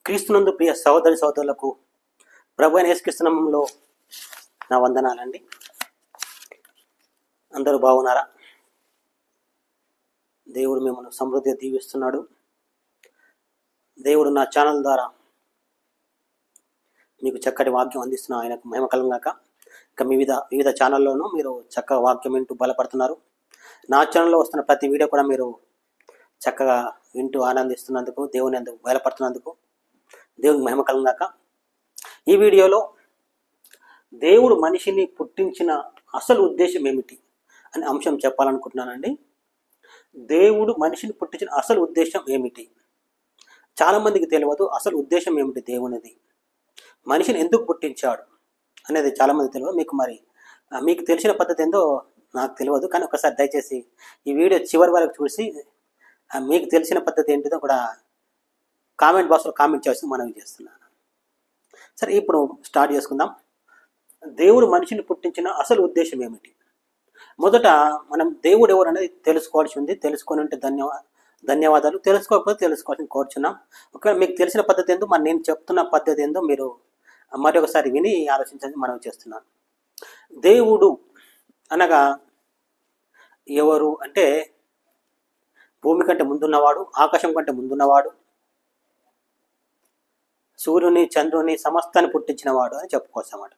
క్రీస్తునందు ప్రియ సహోదరి సహోదరులకు ప్రభు అయిన యేసుక్రీస్తు నామములో నా వందనాలండి. అందరూ బాగున్నారా? దేవుడు మిమ్మల్ని సమృద్ధిగా దీవిస్తున్నాడు. దేవుడు నా ఛానల్ ద్వారా మీకు చక్కటి వాక్యం అందిస్తున్న ఆయనకు మహిమ కలుగుగాక. ఇంకా వివిధ ఛానల్లోనూ మీరు చక్కగా వాక్యం వింటూ బలపడుతున్నారు. నా ఛానల్లో వస్తున్న ప్రతి వీడియో కూడా మీరు చక్కగా వింటూ ఆనందిస్తున్నందుకు, దేవుని అందుకు బయలుపడుతున్నందుకు దేవునికి మహిమ కలుగుగాక. ఈ వీడియోలో దేవుడు మనిషిని పుట్టించిన అసలు ఉద్దేశం ఏమిటి అనే అంశం చెప్పాలనుకుంటున్నానండి. దేవుడు మనిషిని పుట్టించిన అసలు ఉద్దేశం ఏమిటి? చాలామందికి తెలియదు అసలు ఉద్దేశం ఏమిటి దేవునిది, మనిషిని ఎందుకు పుట్టించాడు అనేది చాలామంది తెలియదు. మీకు తెలిసిన పద్ధతి ఏందో నాకు తెలియదు, కానీ ఒకసారి దయచేసి ఈ వీడియో చివరి వరకు చూసి మీకు తెలిసిన పద్ధతి ఏంటిదో కూడా కామెంట్ బాక్స్లో కామెంట్ చేసి మనవి చేస్తున్నాను. సరే, ఇప్పుడు స్టార్ట్ చేసుకుందాం. దేవుడు మనిషిని పుట్టించిన అసలు ఉద్దేశం ఏమిటి? మొదట మనం దేవుడు ఎవరు అనేది తెలుసుకోవాల్సి ఉంది. తెలుసుకొని ఉంటే ధన్యవాదాలు. తెలుసుకోకపోతే తెలుసుకోవాల్సింది కోరుచున్నాం. ఒకవేళ మీకు తెలిసిన పద్ధతి ఏందో, మరి నేను చెప్తున్న పద్ధతి ఏందో మీరు మరి ఒకసారి విని ఆలోచించండి. మనం చేస్తున్నాను. దేవుడు అనగా ఎవరు అంటే, భూమి కంటే ముందున్నవాడు, ఆకాశం కంటే ముందున్నవాడు, సూర్యుని చంద్రుని సమస్తాన్ని పుట్టించినవాడు అని చెప్పుకోవచ్చు అన్నమాట.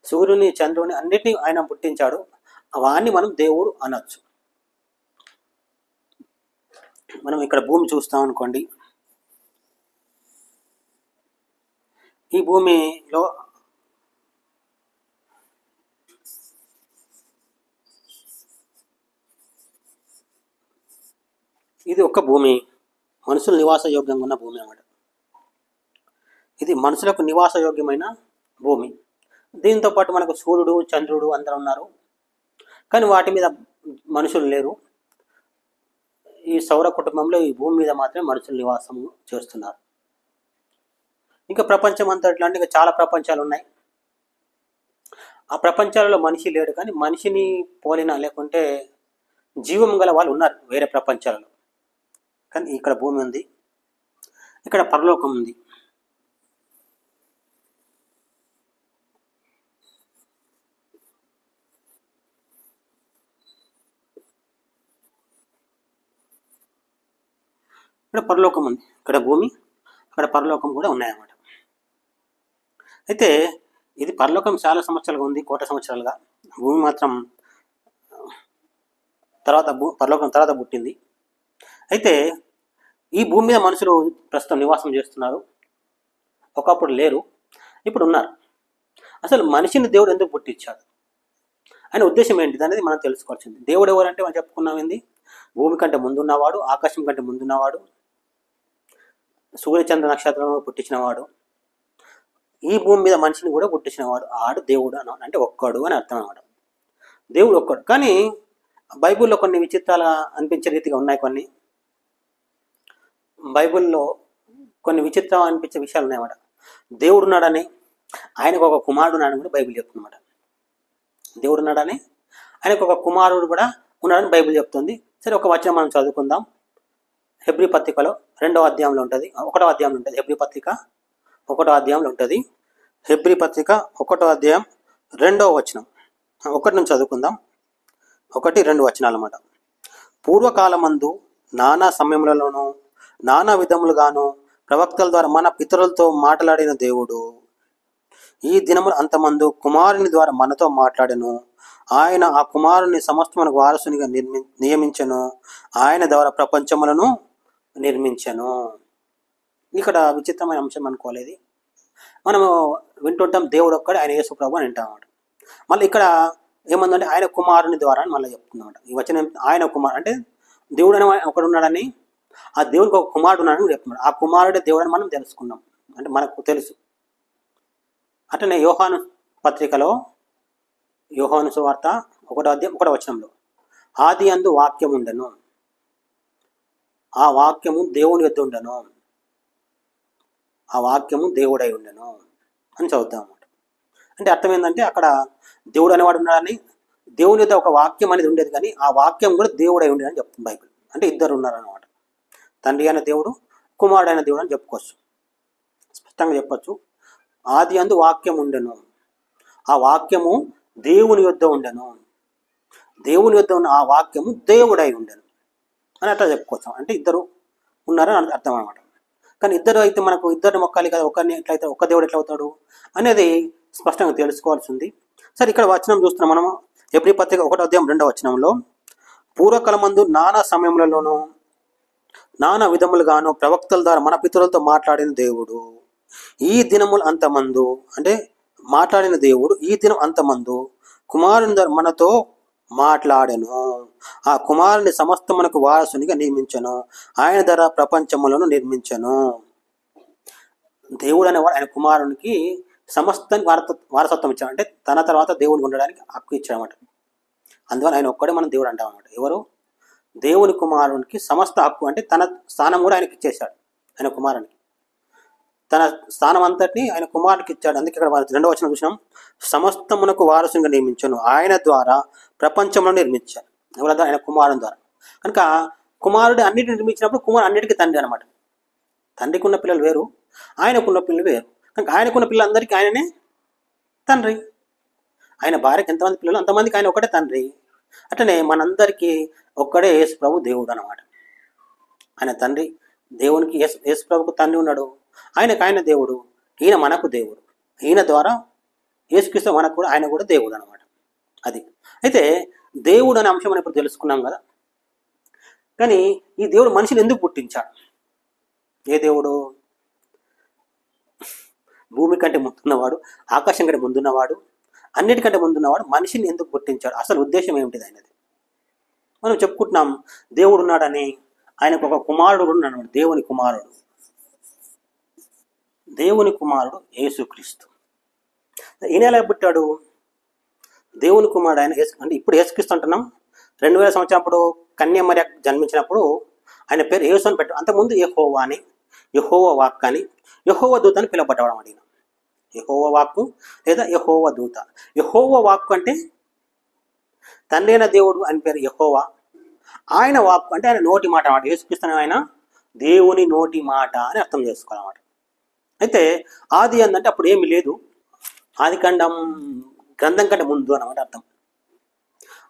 సూర్యుని చంద్రుని అన్నిటినీ ఆయన పుట్టించాడు. వాన్ని మనం దేవుడు అనొచ్చు. మనం ఇక్కడ భూమి చూస్తాం అనుకోండి. ఈ భూమిలో ఇది ఒక భూమి, మనుషులు నివాసయోగ్యంగా ఉన్న భూమి అన్నమాట. ఇది మనుషులకు నివాసయోగ్యమైన భూమి. దీంతో పాటు మనకు సూర్యుడు చంద్రుడు అందరూ ఉన్నారు, కానీ వాటి మీద మనుషులు లేరు. ఈ సౌర కుటుంబంలో ఈ భూమి మీద మాత్రమే మనుషులు నివాసం చేస్తున్నారు. ఇంకా ప్రపంచం అంతా ఇట్లాంటి ఇంకా చాలా ప్రపంచాలు ఉన్నాయి. ఆ ప్రపంచాలలో మనిషి లేడు, కానీ మనిషిని పోలిన లేకుంటే జీవం గల వాళ్ళు ఉన్నారు వేరే ప్రపంచాలలో. కానీ ఇక్కడ భూమి ఉంది, ఇక్కడ పరలోకం ఉంది. ఇక్కడ పరలోకం ఉంది, ఇక్కడ భూమి, అక్కడ పరలోకం కూడా ఉన్నాయన్నమాట. అయితే ఇది పరలోకం చాలా సంవత్సరాలుగా ఉంది, కోట్ల సంవత్సరాలుగా. భూమి మాత్రం పరలోకం తర్వాత పుట్టింది. అయితే ఈ భూమి మీద మనుషులు ప్రస్తుతం నివాసం చేస్తున్నారు. ఒకప్పుడు లేరు, ఇప్పుడు ఉన్నారు. అసలు మనిషిని దేవుడు ఎందుకు పుట్టించాడు, ఆయన ఉద్దేశం ఏంటిది అనేది మనం తెలుసుకోవాల్సింది. దేవుడు ఎవరంటే మనం చెప్పుకున్నాం ఏంది, భూమి కంటే ముందున్నవాడు, ఆకాశం కంటే ముందున్నవాడు, సూర్యచంద్ర నక్షత్రంలో పుట్టించినవాడు, ఈ భూమి మీద మనిషిని కూడా పుట్టించినవాడు. ఆడు దేవుడు అన్నమాట, అంటే ఒక్కడు అని అర్థం అన్నమాట. దేవుడు ఒక్కడు. కానీ బైబిల్లో కొన్ని విచిత్రాలు అనిపించే రీతిగా ఉన్నాయి. బైబిల్లో కొన్ని విచిత్రం అనిపించే విషయాలు ఉన్నాయన్నమాట. దేవుడు ఉన్నాడని, ఆయనకు ఒక కుమారుడు ఉన్నాడని కూడా బైబిల్ చెప్తుందన్నమాట. దేవుడు ఉన్నాడని, ఆయనకు ఒక కుమారుడు కూడా ఉన్నాడని బైబిల్ చెప్తుంది. సరే, ఒక వచనం మనం చదువుకుందాం. హెబ్రీ పత్రికలో 2వ అధ్యాయంలో ఉంటుంది, 1వ అధ్యాయంలో ఉంటుంది. హెబ్రీ పత్రిక 1వ అధ్యాయంలో ఉంటుంది. హెబ్రీ పత్రిక 1వ అధ్యాయం 2వ వచనం. 1 నుంచి చదువుకుందాం. 1, 2 వచనాలు అన్నమాట. పూర్వకాలమందు నానా సమయములలోనూ నానా విధములుగాను ప్రవక్తల ద్వారా మన పితరులతో మాట్లాడిన దేవుడు ఈ దినములు అంతమందు కుమారుని ద్వారా మనతో మాట్లాడెను. ఆయన ఆ కుమారుని సమస్తమునకు వారసునిగా నియమించెను. ఆయన ద్వారా ప్రపంచములను నిర్మించెను. ఇక్కడ విచిత్రమైన అంశం అనుకోలేదు. మనము వింటుంటాం దేవుడు ఒక్కడే, ఆయన యేసు ప్రభు అని వింటామన్నమాట. మళ్ళీ ఇక్కడ ఏమందంటే ఆయన కుమారుని ద్వారా అని మళ్ళీ చెప్తుందన్నమాట. ఈ వచనం ఆయన కుమారు అంటే దేవుడు అని ఒకడు ఉన్నాడని, ఆ దేవుడికి ఒక కుమారుడు ఉన్నాడని చెప్తున్నాడు. ఆ కుమారుడే దేవుడు అని మనం తెలుసుకున్నాం, అంటే మనకు తెలుసు. అట్లనే యోహాను పత్రికలో, యోహాను సువార్త 1వ అధ్యాయం 1వ వచనంలో, ఆది యందు వాక్యం ఉండెను, ఆ వాక్యము దేవుని యొద్ద ఉండెను, ఆ వాక్యము దేవుడై ఉండెను అని చదువుతాం అన్నమాట. అంటే అర్థం ఏంటంటే, అక్కడ దేవుడు అనేవాడు ఉన్నాడని, దేవుని యొక్క ఒక వాక్యం అనేది ఉండేది, కానీ ఆ వాక్యం కూడా దేవుడై ఉండేది అని చెప్తుంది బైబిల్. అంటే ఇద్దరు ఉన్నారన్నమాట. తండ్రి అయిన దేవుడు, కుమారుడైన దేవుడు అని చెప్పుకోవచ్చు. స్పష్టంగా చెప్పచ్చు. ఆది అందు వాక్యం ఉండెను, ఆ వాక్యము దేవుని యొద్ద ఉండెను, దేవుని యొద్ద ఉన్న ఆ వాక్యము దేవుడై ఉండెను అని అట్లా చెప్పుకోవచ్చు. అంటే ఇద్దరు ఉన్నారని అర్థం అనమాట. కానీ ఇద్దరు అయితే మనకు ఇద్దరు మొక్కాలి కదా, ఒకరిని ఎట్లయితే ఒక్క దేవుడు ఎట్లా అవుతాడు అనేది స్పష్టంగా తెలుసుకోవాల్సి ఉంది. సరే, ఇక్కడ వచనం చూస్తున్నాం మనము. ఎబ్రీ పత్రిక 1వ అధ్యాయం 2వ వచనంలో, పూర్వకాలమందు నానా సమయములలోనూ నానా విధములుగాను ప్రవక్తల ద్వారా మన పితరులతో మాట్లాడిన దేవుడు ఈ దినములు అంతమందు, అంటే మాట్లాడిన దేవుడు ఈ దినం అంతమందు కుమారుని ద్వారా మనతో మాట్లాడెను, ఆ కుమారుని సమస్తమునకు వారసునిగా నియమించను, ఆయన ద్వారా ప్రపంచములను నిర్మించను. దేవుడు అనేవాడు ఆయన కుమారునికి సమస్తాన్ని వారసత్వం ఇచ్చాడు. అంటే తన తర్వాత దేవుని ఉండడానికి హక్కు ఇచ్చాడన్నమాట. అందువల్ల ఆయన ఒక్కడే మనం దేవుడు అంటాం అన్నమాట. ఎవరు? దేవుని కుమారునికి సమస్త హక్కు, అంటే తన స్థానం కూడా ఆయనకి ఇచ్చేశాడు. ఆయన కుమారునికి తన స్థానం అంతటిని ఆయన కుమారునికి ఇచ్చాడు. అందుకే ఇక్కడ 2వ వచనం చూసినాం, సమస్తమునకు వారసునిగా నియమించను, ఆయన ద్వారా ప్రపంచంలో నిర్మించాడు. ఎవరి ద్వారా? ఆయన కుమారుని ద్వారా. కనుక కుమారుడు అన్నిటిని నిర్మించినప్పుడు కుమారుడు అన్నిటికీ తండ్రి అనమాట. తండ్రికి ఉన్న పిల్లలు వేరు, ఆయనకున్న పిల్లలు వేరు. కనుక ఆయనకున్న పిల్లలందరికీ ఆయననే తండ్రి. ఆయన భార్యకి ఎంతమంది పిల్లలు అంతమందికి ఆయన ఒకటే తండ్రి. అట్లనే మనందరికీ ఒక్కడే యేసు ప్రభు దేవుడు అనమాట. ఆయన తండ్రి, దేవునికి యేసు ప్రభుకు తండ్రి ఉన్నాడు, ఆయనకు ఆయన దేవుడు, ఈయన మనకు దేవుడు. ఈయన ద్వారా యేసుక్రీస్తు మనకు కూడా, ఆయన కూడా దేవుడు అనమాట. అది అయితే దేవుడు అనే అంశం మనం ఇప్పుడు తెలుసుకున్నాం కదా. కానీ ఈ దేవుడు మనిషిని ఎందుకు పుట్టించాడు? ఏ దేవుడు? భూమి కంటే ముందున్నవాడు, ఆకాశం కంటే ముందున్నవాడు, అన్నిటికంటే ముందున్నవాడు మనిషిని ఎందుకు పుట్టించాడు? అసలు ఉద్దేశం ఏమిటిది ఆయనది? మనం చెప్పుకుంటున్నాం దేవుడు ఉన్నాడని. ఆయనకు ఒక కుమారుడు ఉన్నాడు, దేవుని కుమారుడు. దేవుని కుమారుడు యేసుక్రీస్తు. ఈయన ఎలా పుట్టాడు? దేవుని కుమారుడు ఆయన అంటే ఇప్పుడు యేసుక్రీస్తు అంటున్నాం. 2000 సంవత్సరం అప్పుడు కన్యమర్య జన్మించినప్పుడు ఆయన పేరు యేసు అని పెట్టాడు. అంతకుముందు యెహోవా అని, యెహోవా వాక్ అని, యెహోవా దూత అని పిలువబడ్డాడు అన్నమాట. ఈయన యెహోవా వాక్కు లేదా యెహోవా దూత. యెహోవా వాక్కు అంటే తండ్రి అయిన దేవుడు అని పేరు యెహోవా. ఆయన వాక్కు అంటే ఆయన నోటి మాట అన్నమాట. యేసుక్రీస్తు ఆయన దేవుని నోటి మాట అని అర్థం చేసుకోవాలన్నమాట. అయితే ఆది ఏంటంటే అప్పుడు ఏమి లేదు, ఆది కాండం గ్రంథం కంటే ముందు అన్నమాట అర్థం.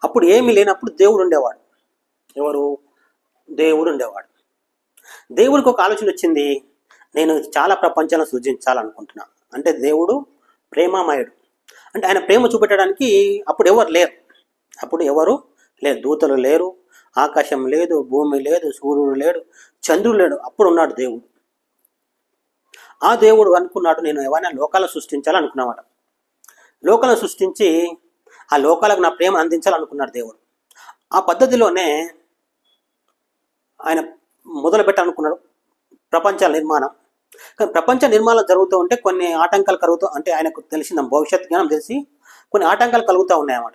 అప్పుడు ఏమీ లేనప్పుడు దేవుడు ఉండేవాడు. ఎవరు? దేవుడు ఉండేవాడు. దేవుడికి ఒక ఆలోచన వచ్చింది, నేను చాలా ప్రపంచాలను సృజించాలనుకుంటున్నా. అంటే దేవుడు ప్రేమమయుడు, అంటే ఆయన ప్రేమ చూపెట్టడానికి అప్పుడు ఎవరు లేరు. అప్పుడు ఎవరు లేరు, దూతలు లేరు, ఆకాశం లేదు, భూమి లేదు, సూర్యుడు లేడు, చంద్రుడు లేడు. అప్పుడు ఉన్నాడు దేవుడు. ఆ దేవుడు అనుకున్నాడు, నేను ఎవరైనా లోకాలను సృష్టించాలనుకున్నామాట. లోకాలను సృష్టించి ఆ లోకాలకు నా ప్రేమ అందించాలనుకున్నాడు దేవుడు. ఆ పద్ధతిలోనే ఆయన మొదలు పెట్టాలనుకున్నాడు ప్రపంచ నిర్మాణం. కానీ ప్రపంచ నిర్మాణం జరుగుతూ ఉంటే కొన్ని ఆటంకాలు కలుగుతూ, అంటే ఆయనకు తెలిసిన భవిష్యత్ జ్ఞానం తెలిసి కొన్ని ఆటంకాలు కలుగుతూ ఉన్నాయన్నమాట.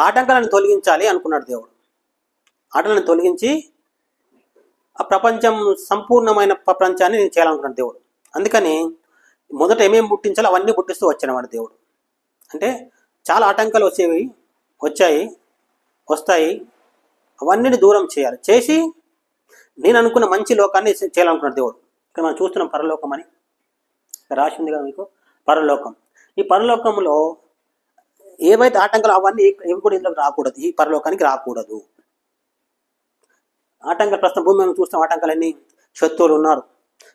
ఆటంకాలను తొలగించాలి అనుకున్నాడు దేవుడు. ఆటలను తొలగించి ఆ ప్రపంచం సంపూర్ణమైన ప్రపంచాన్ని నేను చేయాలనుకున్నాడు దేవుడు. అందుకని మొదట ఏమేమి పుట్టించాలో అవన్నీ పుట్టిస్తూ వచ్చానమాట దేవుడు. అంటే చాలా ఆటంకాలు వస్తాయి, అవన్నీ దూరం చేయాలి. చేసి నేను అనుకున్న మంచి లోకాన్ని చేయాలనుకున్నాడు దేవుడు. ఇక్కడ మనం చూస్తున్నాం పరలోకం అని రాసి ఉంది కదా మీకు, పరలోకం. ఈ పరలోకంలో ఏవైతే ఆటంకాలు అవన్నీ ఇవి కూడా ఇందులోకి రాకూడదు, ఈ పరలోకానికి రాకూడదు. ఆటంకాలు ప్రస్తుతం భూమి మనం చూస్తాం. ఆటంకాలన్నీ శత్రువులు ఉన్నారు,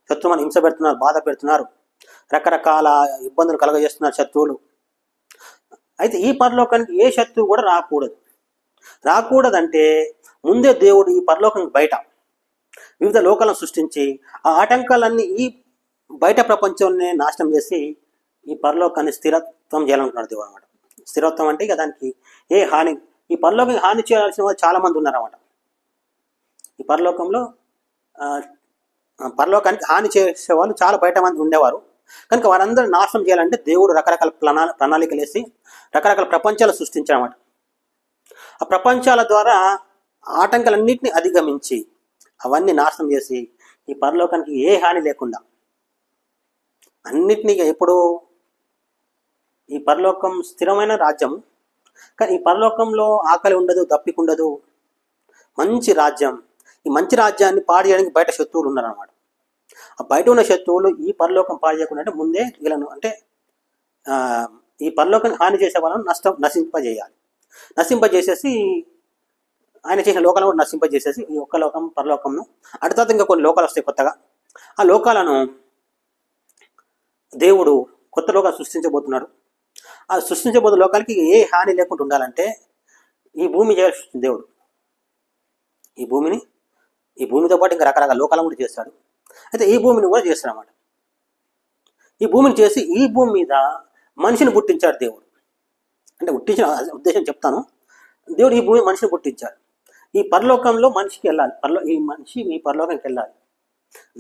శత్రువు మనం హింస పెడుతున్నారు, బాధ పెడుతున్నారు, రకరకాల ఇబ్బందులు కలగజేస్తున్నారు శత్రువులు. అయితే ఈ పరలోకానికి ఏ శత్రువు కూడా రాకూడదంటే ముందే దేవుడు ఈ పరలోకానికి బయట వివిధ లోకాలను సృష్టించి ఆ ఆటంకాలన్నీ ఈ బయట ప్రపంచాన్ని నాశనం చేసి ఈ పరలోకాన్ని స్థిరత్వం చేయాలనుకున్నాడు దేవుడు అనమాట. స్థిరత్వం అంటే ఇక దానికి ఏ హాని, ఈ పరలోకానికి హాని చేయాల్సిన వాళ్ళు చాలా మంది ఉన్నారన్నమాట. ఈ పరలోకానికి హాని చేసే వాళ్ళు చాలా బయట మంది ఉండేవారు. కనుక వారందరూ నాశనం చేయాలంటే దేవుడు రకరకాల ప్రణాళికలు వేసి రకరకాల ప్రపంచాలు సృష్టించారన్నమాట. ఆ ప్రపంచాల ద్వారా ఆటంకాలన్నింటినీ అధిగమించి అవన్నీ నాశనం చేసి ఈ పరలోకానికి ఏ హాని లేకుండా అన్నిటినీ, ఎప్పుడు ఈ పరలోకం స్థిరమైన రాజ్యం, కానీ ఈ పరలోకంలో ఆకలి ఉండదు, దప్పిక ఉండదు, మంచి రాజ్యం. ఈ మంచి రాజ్యాన్ని పాడు చేయడానికి బయట శత్రువులు ఉన్నారన్నమాట. ఆ బయట ఉన్న శత్రువులు ఈ పరలోకం పాడు చేయకుండా అంటే ముందే వీళ్ళను అంటే ఈ పరలోకాన్ని హాని చేసే వాళ్ళను నశింపజేయాలి. నశింపజేసేసి ఆయన చేసిన లోకాలను కూడా నశింపజేసేసి ఈ ఒక్క లోకం పరలోకంను అటు తర్వాత ఇంకా కొన్ని లోకాలు వస్తాయి కొత్తగా. ఆ లోకాలను దేవుడు కొత్త లోకాలు సృష్టించబోతున్నాడు. ఆ సృష్టించబోతున్న లోకాలకి ఏ హాని లేకుండా ఉండాలంటే ఈ భూమి చేయాల్సి దేవుడు. ఈ భూమితో పాటు ఇంకా రకరకాల లోకాలను కూడా చేస్తాడు. అయితే ఈ భూమిని కూడా చేస్తాడన్నమాట. ఈ భూమిని చేసి ఈ భూమి మీద మనిషిని పుట్టించాడు దేవుడు. అంటే పుట్టించిన ఉద్దేశం చెప్తాను. దేవుడు ఈ భూమి మనిషిని పుట్టించాడు. ఈ పరలోకంలో మనిషికి వెళ్ళాలి. ఈ పరలోకానికి వెళ్ళాలి.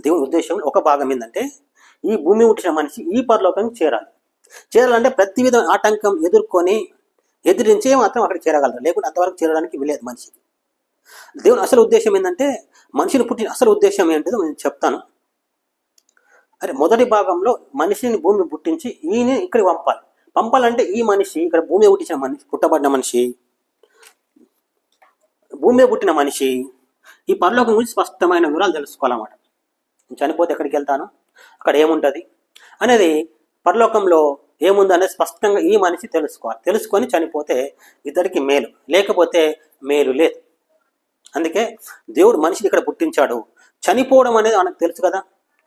దేవుని ఉద్దేశం ఒక భాగం ఏంటంటే ఈ భూమి పుట్టిన మనిషి ఈ పరలోకానికి చేరాలి. చేరాలంటే ప్రతి విధమైన ఆటంకం ఎదిరించే మాత్రం అక్కడికి చేరగలరు. లేకుంటే అంతవరకు చేరడానికి వీలేదు మనిషికి. దేవుని అసలు ఉద్దేశం ఏంటంటే మనిషిని పుట్టిన అసలు ఉద్దేశం ఏంటిదో నేను చెప్తాను. అరే మొదటి భాగంలో మనిషిని భూమి పుట్టించి ఈయన ఇక్కడికి పంపాలంటే ఈ మనిషి ఇక్కడ భూమి పుట్టించిన మనిషి పుట్టబడిన మనిషి భూమి పుట్టిన మనిషి ఈ పరలోకం గురించి స్పష్టమైన వివరాలు తెలుసుకోవాలన్నమాట. చనిపోతే ఎక్కడికి వెళ్తాను, అక్కడ ఏముంటుంది అనేది, పరలోకంలో ఏముంది అనేది స్పష్టంగా ఈ మనిషి తెలుసుకోవాలి. తెలుసుకొని చనిపోతే ఇద్దరికి మేలు, లేకపోతే మేలు లేదు. అందుకే దేవుడు మనిషిని ఇక్కడ పుట్టించాడు. చనిపోవడం అనేది మనకు తెలుసు కదా,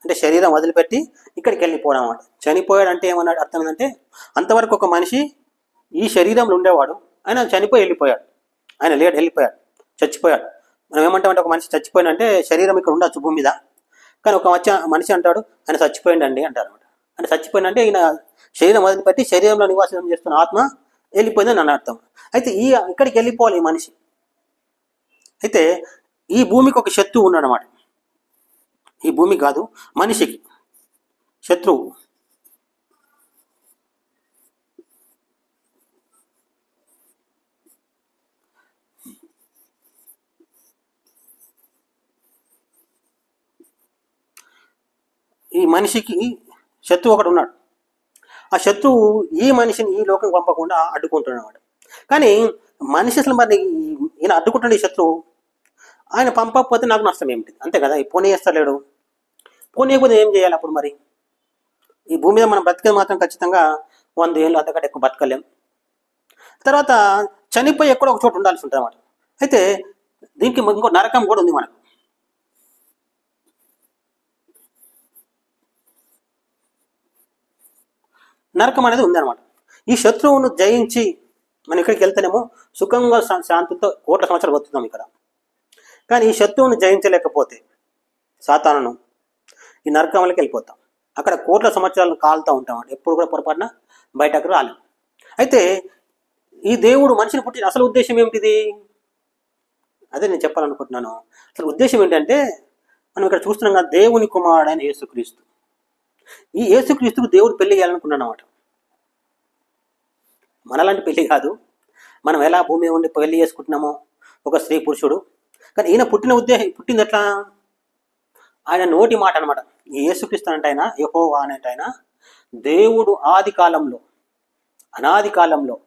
అంటే శరీరం వదిలిపెట్టి ఇక్కడికి వెళ్ళిపోవడం అన్నమాట. చనిపోయాడు అంటే ఏమన్నాడు అర్థం ఏంటంటే అంతవరకు ఒక మనిషి ఈ శరీరంలో ఉండేవాడు, ఆయన చనిపోయి వెళ్ళిపోయాడు. ఆయన లేడు, వెళ్ళిపోయాడు, చచ్చిపోయాడు. మనం ఏమంటామంటే ఒక మనిషి చచ్చిపోయినంటే శరీరం ఇక్కడ ఉండొచ్చు భూమి మీద, కానీ ఒక మనిషి అంటాడు ఆయన చచ్చిపోయిందండి అంటారు అనమాట. అంటే చచ్చిపోయిందంటే ఈయన శరీరం వదిలిపెట్టి శరీరంలో నివాసం చేస్తున్న ఆత్మ వెళ్ళిపోయిందని అని అర్థం. అయితే ఇక్కడికి వెళ్ళిపోవాలి ఈ మనిషి. అయితే ఈ భూమికి ఒక శత్రువు ఉన్నాడు అన్నమాట. ఈ భూమి కాదు, మనిషికి శత్రువు. ఈ మనిషికి శత్రువు ఒకడు ఉన్నాడు. ఆ శత్రువు ఈ మనిషిని ఈ లోకం పంపకుండా అడ్డుకుంటున్నాడు. కానీ మనిషి అసలు మరి ఈయన అడ్డుకుంటున్న ఈ శత్రువు ఆయన పంపకపోతే నాకు నష్టం ఏమిటి? అంతే కదా, ఈ పోనీ చేస్తలేడు. పోనీయకపోతే ఏం చేయాలి అప్పుడు? మరి ఈ భూమి మీద మనం బ్రతికేది మాత్రం ఖచ్చితంగా 100 ఏళ్ళు అంతకంటే ఎక్కువ బతకలేం. తర్వాత చనిపోయి ఎక్కడో ఒక చోటు ఉండాల్సి ఉంటుంది అన్నమాట. అయితే దీనికి ఇంకో నరకం కూడా ఉంది మనకు. నరకం అనేది ఉందన్నమాట. ఈ శత్రువును జయించి మనం ఇక్కడికి వెళ్తేనేమో సుఖంగా శాంతితో కోట్ల సంవత్సరాలు బతుకుతాం ఇక్కడ. కానీ ఈ శత్రువును జయించలేకపోతే సాతానును ఈ నరకంలోకి వెళ్ళిపోతాం. అక్కడ కోట్ల సంవత్సరాలు కాలుతూ ఉంటాం. ఎప్పుడు కూడా పొరపాటున బయటకు రాలేం. అయితే ఈ దేవుడు మనిషిని పుట్టిన అసలు ఉద్దేశం ఏమిటిది? అదే నేను చెప్పాలనుకుంటున్నాను. అసలు ఉద్దేశం ఏంటంటే మనం ఇక్కడ చూస్తున్నాం కదా, దేవుని కుమారుడైన యేసుక్రీస్తు. ఈ యేసుక్రీస్తుకు దేవుడు పెళ్లి చేయాలనుకున్నాడు అన్నమాట. మనలాంటి పెళ్లి కాదు. మనం ఎలా భూమి ఉండి పెళ్లి చేసుకుంటున్నామో ఒక స్త్రీ పురుషుడు, కానీ ఈయన పుట్టింది ఎట్లా? ఆయన నోటి మాట అనమాట. ఈ యేసుక్రీస్తు అంటే ఆయన యెహోవా అనేట ఆయన దేవుడు అనాది కాలంలో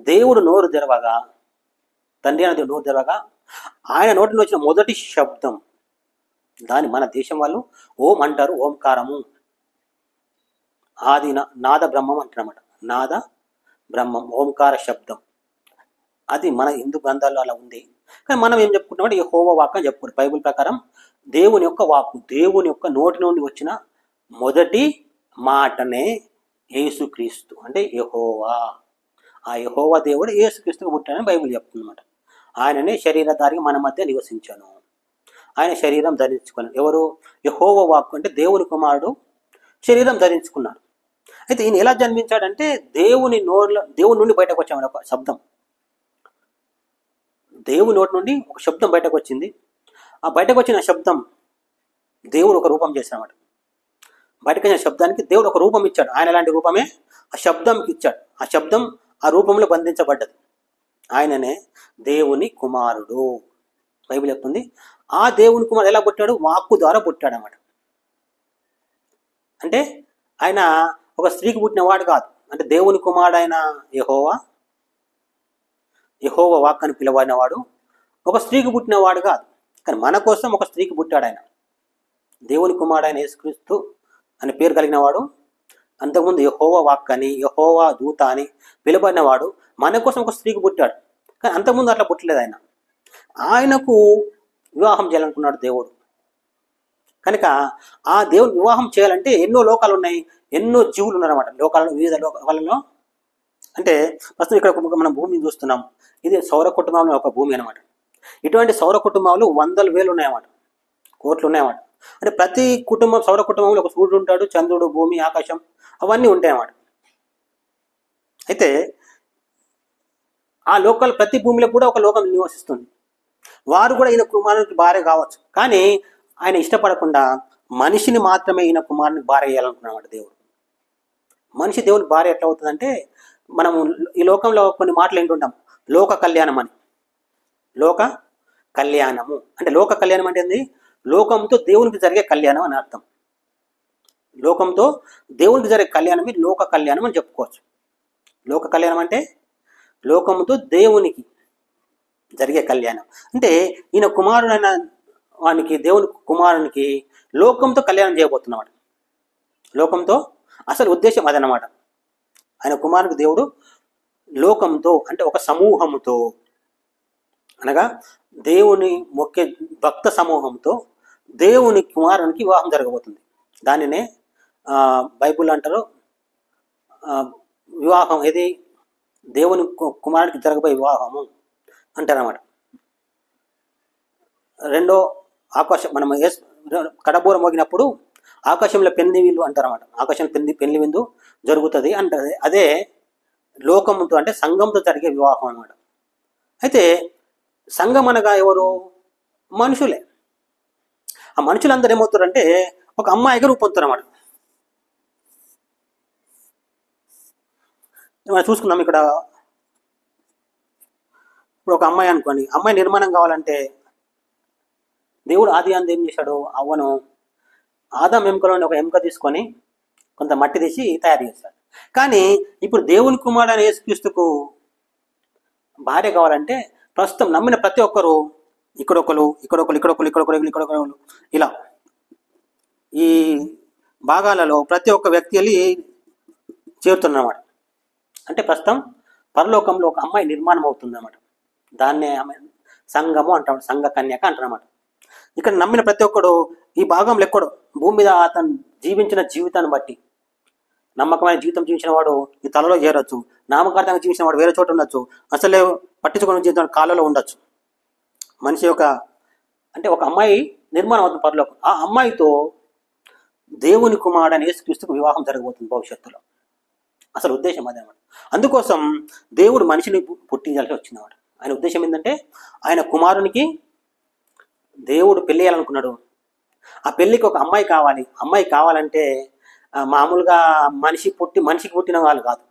దేవుడు నోరు తెరవగా, తండ్రి అనేది నోరు తెరవగా ఆయన నోటిని వచ్చిన మొదటి శబ్దం, దాన్ని మన దేశం వాళ్ళు ఓం అంటారు, ఓంకారము. ఆది నాద బ్రహ్మం అంటారన్నమాట. నాద బ్రహ్మం, ఓంకార శబ్దం. అది మన హిందూ గ్రంథాల్లో అలా ఉంది. కానీ మనం ఏం చెప్పుకుంటామంటే యెహోవా వాక్ అని చెప్పుకుంటాం. బైబిల్ ప్రకారం దేవుని యొక్క వాక్కు, దేవుని యొక్క నోటి నుండి వచ్చిన మొదటి మాటనే యేసుక్రీస్తు అంటే యెహోవా. ఆ యెహోవా దేవుడు యేసుక్రీస్తుకు పుట్టాడని బైబిల్ చెప్తుందన్నమాట. ఆయననే శరీరధారిగా మన మధ్య నివసించాను. ఆయన శరీరం ధరించుకున్నాడు. ఎవరు? యెహోవా వాక్కు అంటే దేవుని కుమారుడు శరీరం ధరించుకున్నాడు. అయితే ఈయన ఎలా జన్మించాడంటే దేవుని నుండి బయటకు వచ్చాడు ఒక శబ్దం. దేవుని నోటి నుండి ఒక శబ్దం బయటకు వచ్చింది. ఆ బయటకు వచ్చిన శబ్దం దేవుడు ఒక రూపం చేశాడు. బయటకు వచ్చిన శబ్దానికి దేవుడు ఒక రూపం ఇచ్చాడు. ఆయన లాంటి రూపమే ఆ శబ్దంకి ఇచ్చాడు. ఆ శబ్దం ఆ రూపంలో బంధించబడ్డది. ఆయననే దేవుని కుమారుడు. బైబిల్ చెప్తుంది. ఆ దేవుని కుమారుడు ఎలా పుట్టాడు? వాక్కు ద్వారా పుట్టాడు అన్నమాట. అంటే ఆయన ఒక స్త్రీకి పుట్టిన వాడు కాదు. అంటే దేవుని కుమారుడు అయిన యెహోవా వాక్ అని పిలవడిన వాడు ఒక స్త్రీకి పుట్టిన వాడు కాదు. కానీ మన కోసం ఒక స్త్రీకి పుట్టాడు ఆయన. దేవుని కుమారుడైన యేసుక్రీస్తు అని పేరు కలిగిన వాడు, అంతకుముందు యెహోవా వాక్ అని, యెహోవా దూత అని పిలువబడిన వాడు మన కోసం ఒక స్త్రీకి పుట్టాడు. కానీ అంతకుముందు అట్లా పుట్టలేదు. ఆయనకు వివాహం చేయాలనుకున్నాడు దేవుడు. కనుక ఆ దేవుని వివాహం చేయాలంటే ఎన్నో లోకాలు ఉన్నాయి, ఎన్నో జీవులు ఉన్నారన్నమాట. వివిధ లోకాలలో. అంటే ప్రస్తుతం ఇక్కడ మనం భూమిని చూస్తున్నాం. ఇది సౌర కుటుంబంలో ఒక భూమి అనమాట. ఇటువంటి సౌర కుటుంబాలు 100,000 ఉన్నాయన్నమాట, కోట్లు ఉన్నాయన్నమాట. అంటే ప్రతి కుటుంబం, సౌర కుటుంబంలో ఒక సూర్యుడు ఉంటాడు, చంద్రుడు, భూమి, ఆకాశం అవన్నీ ఉంటాయన్నమాట. అయితే ఆ లోకాలు ప్రతి భూమిలో కూడా ఒక లోకం నివసిస్తుంది. వారు కూడా ఈయన కుమారునికి భార్య కావచ్చు. కానీ ఆయన ఇష్టపడకుండా మనిషిని మాత్రమే ఈయన కుమారునికి భార్య చేయాలనుకున్నాడు దేవుడు. మనిషి దేవునికి భార్య ఎట్లా అవుతుందంటే, మనము ఈ లోకంలో కొన్ని మాటలు ఏంటుంటాం, లోక కళ్యాణం అని. లోక కళ్యాణము అంటే, లోక కళ్యాణం అంటే ఏంది? లోకంతో దేవునికి జరిగే కళ్యాణం అని అర్థం. లోకంతో దేవునికి జరిగే కళ్యాణమే లోక కళ్యాణం అని చెప్పుకోవచ్చు. లోక కళ్యాణం అంటే లోకంతో దేవునికి జరిగే కళ్యాణం. అంటే ఈయన కుమారుడైన వానికి, దేవుని కుమారునికి లోకంతో కళ్యాణం చేయబోతున్నవాడు. లోకంతో అసలు ఉద్దేశం అదనమాట. ఆయన కుమారునికి దేవుడు లోకంతో అంటే ఒక సమూహముతో, అనగా దేవుని మొక్కే భక్త సమూహంతో దేవుని కుమారునికి వివాహం జరగబోతుంది. దానినే బైబుల్ అంటారు వివాహం. ఇది దేవుని కుమారుడికి జరగబోయే వివాహము అంటారన్నమాట. రెండో ఆకాశం, మనం కడబూర మోగినప్పుడు ఆకాశంలో పెళ్లి విందు అంటారన్నమాట. ఆకాశం పెళ్లి విందు జరుగుతుంది అంటారు. అదే లోకముతో అంటే సంఘంతో జరిగే వివాహం అన్నమాట. అయితే సంఘం అనగా ఎవరు? మనుషులే. ఆ మనుషులందరూ ఏమవుతారంటే ఒక అమ్మాయిగా రూపొందుతారు అన్నమాట. మనం చూసుకుందాం. ఇక్కడ ఇప్పుడు ఒక అమ్మాయి అనుకోండి, అమ్మాయి నిర్మాణం కావాలంటే దేవుడు ఆది అందు ఏం చేశాడు? అవ్వను ఆదాం ఎముకలోని ఒక ఎముక తీసుకొని కొంత మట్టి తీసి తయారు చేశాడు. కానీ ఇప్పుడు దేవుని కుమారుడైన యేసుక్రీస్తుకు భార్య కావాలంటే ప్రస్తుతం నమ్మిన ప్రతి ఒక్కరు ఇక్కడొకరు ఇలా ఈ భాగాలలో ప్రతి ఒక్క వ్యక్తి వెళ్ళి చేరుతున్నమాట. అంటే ప్రస్తుతం పరలోకంలో ఒక అమ్మాయి నిర్మాణం అవుతుందన్నమాట. దాన్నే ఆమె సంఘము అంటాడు, సంఘ కన్యక అంటారన్నమాట. ఇక్కడ నమ్మిన ప్రతి ఒక్కడు ఈ భాగంలో ఎక్కడో భూమి మీద అతను జీవించిన జీవితాన్ని బట్టి, నమ్మకమైన జీవితం జీవించిన వాడు ఈ తలలో చేరొచ్చు, నామకార్థంగా జీవించిన వాడు వేరే చోట ఉండొచ్చు, అసలే పట్టించుకుని జీవితం కాళ్ళలో ఉండొచ్చు. మనిషి యొక్క అంటే ఒక అమ్మాయి నిర్మాణం అవుతుంది పరలోకం. ఆ అమ్మాయితో దేవుని కుమారుడైన యేసుక్రీస్తుకు వివాహం జరగబోతుంది భవిష్యత్తులో. అసలు ఉద్దేశం అదేమాట. అందుకోసం దేవుడు మనిషిని పుట్టించాల్సి వచ్చినవాడు. ఆయన ఉద్దేశం ఏంటంటే, ఆయన కుమారునికి దేవుడు పెళ్లి చేయాలనుకున్నాడు. ఆ పెళ్లికి ఒక అమ్మాయి కావాలి. అమ్మాయి కావాలంటే మామూలుగా మనిషికి పుట్టిన వాళ్ళు కాదు.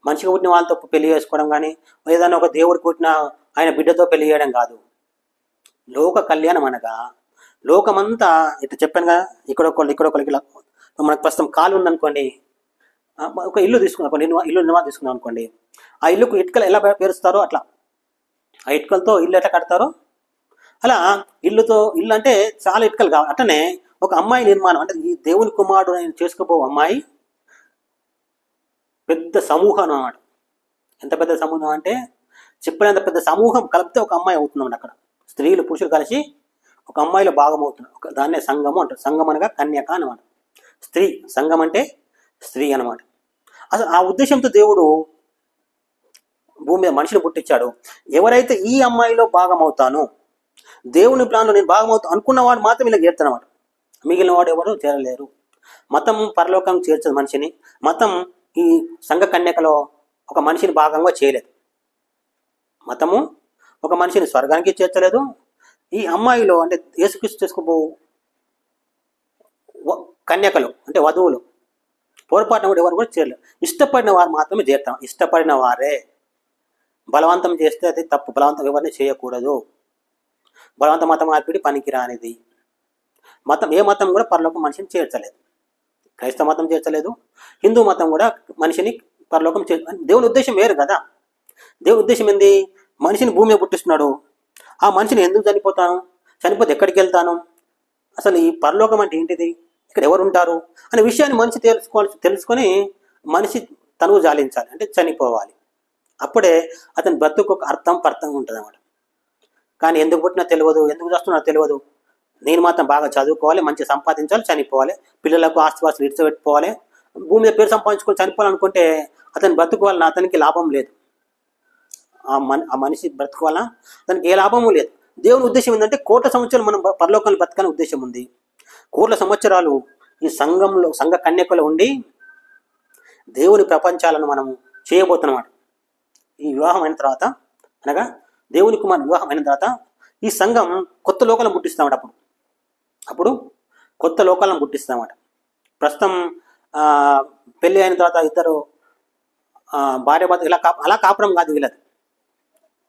మనిషికి పుట్టిన వాళ్ళతో పెళ్లి చేసుకోవడం కానీ, ఏదైనా ఒక దేవుడికి పుట్టిన ఆయన బిడ్డతో పెళ్లి చేయడం కాదు. లోక కళ్యాణం అనగా లోకమంతా ఇట్లా చెప్పాను కదా, ఇక్కడొకరికి ఇలా మనకు ప్రస్తుతం కాలు ఉందనుకోండి, ఒక ఇల్లు తీసుకున్నాం, ఇల్లు నిర్మాణం తీసుకున్నాం అనుకోండి, ఆ ఇల్లుకు ఇటుకలు ఎలా పేరుస్తారో అట్లా, ఆ ఇటుకలతో ఇల్లు ఎట్లా కడతారో అలా ఇల్లు అంటే చాలా ఇటుకలు కావాలి. అట్లనే ఒక అమ్మాయి నిర్మాణం అంటే ఈ దేవుని కుమారుడు ఆయన చేసుకోబో అమ్మాయి పెద్ద సమూహం అన్నమాట. ఎంత పెద్ద సమూహం అంటే చెప్పినంత పెద్ద సమూహం కలిపితే ఒక అమ్మాయి అవుతుందన్నమాట. అక్కడ స్త్రీలు పురుషులు కలిసి ఒక అమ్మాయిలో భాగం అవుతున్నారు. దాన్నే సంఘము అంటారు. సంఘం అనగా కన్యక అనమాట. స్త్రీ, సంఘం అంటే స్త్రీ అనమాట. అసలు ఆ ఉద్దేశంతో దేవుడు భూమి మీద మనిషిని పుట్టించాడు. ఎవరైతే ఈ అమ్మాయిలో భాగం అవుతానో, దేవుని ప్లాన్లో నేను భాగం అవుతాను అనుకున్నవాడు మాత్రం ఇలా చేరుతానమాట. మిగిలిన వాడు ఎవరు చేరలేరు. మతం పరలోకం చేర్చదు మనిషిని. మతం ఈ సంఘ కన్యకలో ఒక మనిషిని భాగంగా చేయలేదు. మతము ఒక మనిషిని స్వర్గానికి చేర్చలేదు. ఈ అమ్మాయిలో అంటే యేసుక్రీస్తు చేసుకోబో కన్యకలు అంటే వధువులు పొరపాటున కూడా ఎవరు కూడా చేరలేరు. ఇష్టపడిన వారు మాత్రమే చేరుతాం. ఇష్టపడిన వారే. బలవంతం చేస్తే అది తప్పు. బలవంతం ఎవరిని చేయకూడదు. బలవంత మతం మార్పిడి పనికిరానిది. మతం ఏ మతం కూడా పరలోకం మనిషిని చేర్చలేదు. క్రైస్తవ మతం చేర్చలేదు, హిందూ మతం కూడా మనిషిని పరలోకం దేవుని ఉద్దేశం వేరు కదా. దేవుని ఉద్దేశం ఏంది? మనిషిని భూమి మీద పుట్టిస్తున్నాడు. ఆ మనిషిని ఎందుకు చనిపోతాను, చనిపోతే ఎక్కడికి వెళ్తాను, అసలు ఈ పరలోకం అంటే ఏంటిది, ఇక్కడ ఎవరు ఉంటారు అనే విషయాన్ని మనిషి తెలుసుకొని మనిషి తనువు జాలించాలి, అంటే చనిపోవాలి. అప్పుడే అతని బ్రతుకు ఒక అర్థం పర్థంగా ఉంటుంది అన్నమాట. కానీ ఎందుకు పుట్టినా తెలియదు, ఎందుకు చేస్తున్నా తెలియదు. నేను మాత్రం బాగా చదువుకోవాలి, మంచి సంపాదించాలి, చనిపోవాలి, పిల్లలకు ఆస్తిపాస్తులు ఇడ్చబెట్టుకోవాలి, భూమి మీద పేరు సంపాదించుకొని చనిపోవాలనుకుంటే అతని బ్రతుకు వలన అతనికి లాభం లేదు. ఆ మనిషి బ్రతుకు వలన అతనికి ఏ లాభము లేదు. దేవుని ఉద్దేశం ఏంటంటే కోట్ల సంవత్సరాలు మనం పరలోకంలో బ్రతకని ఉద్దేశం ఉంది. కోట్ల సంవత్సరాలు ఈ సంఘ కన్యకలో ఉండి దేవుని ప్రపంచాలను మనం చేయబోతున్నమాట. ఈ వివాహం అయిన తర్వాత, అనగా దేవుని కుమారుని వివాహం అయిన తర్వాత ఈ సంఘం కొత్త లోకాలను పుట్టిస్తామట. అప్పుడు కొత్త లోకాలను పుట్టిస్తామట. ప్రస్తుతం పెళ్ళి అయిన తర్వాత ఇద్దరు భార్య భర్త ఇలా అలా కాపురం కాదు వీళ్ళది.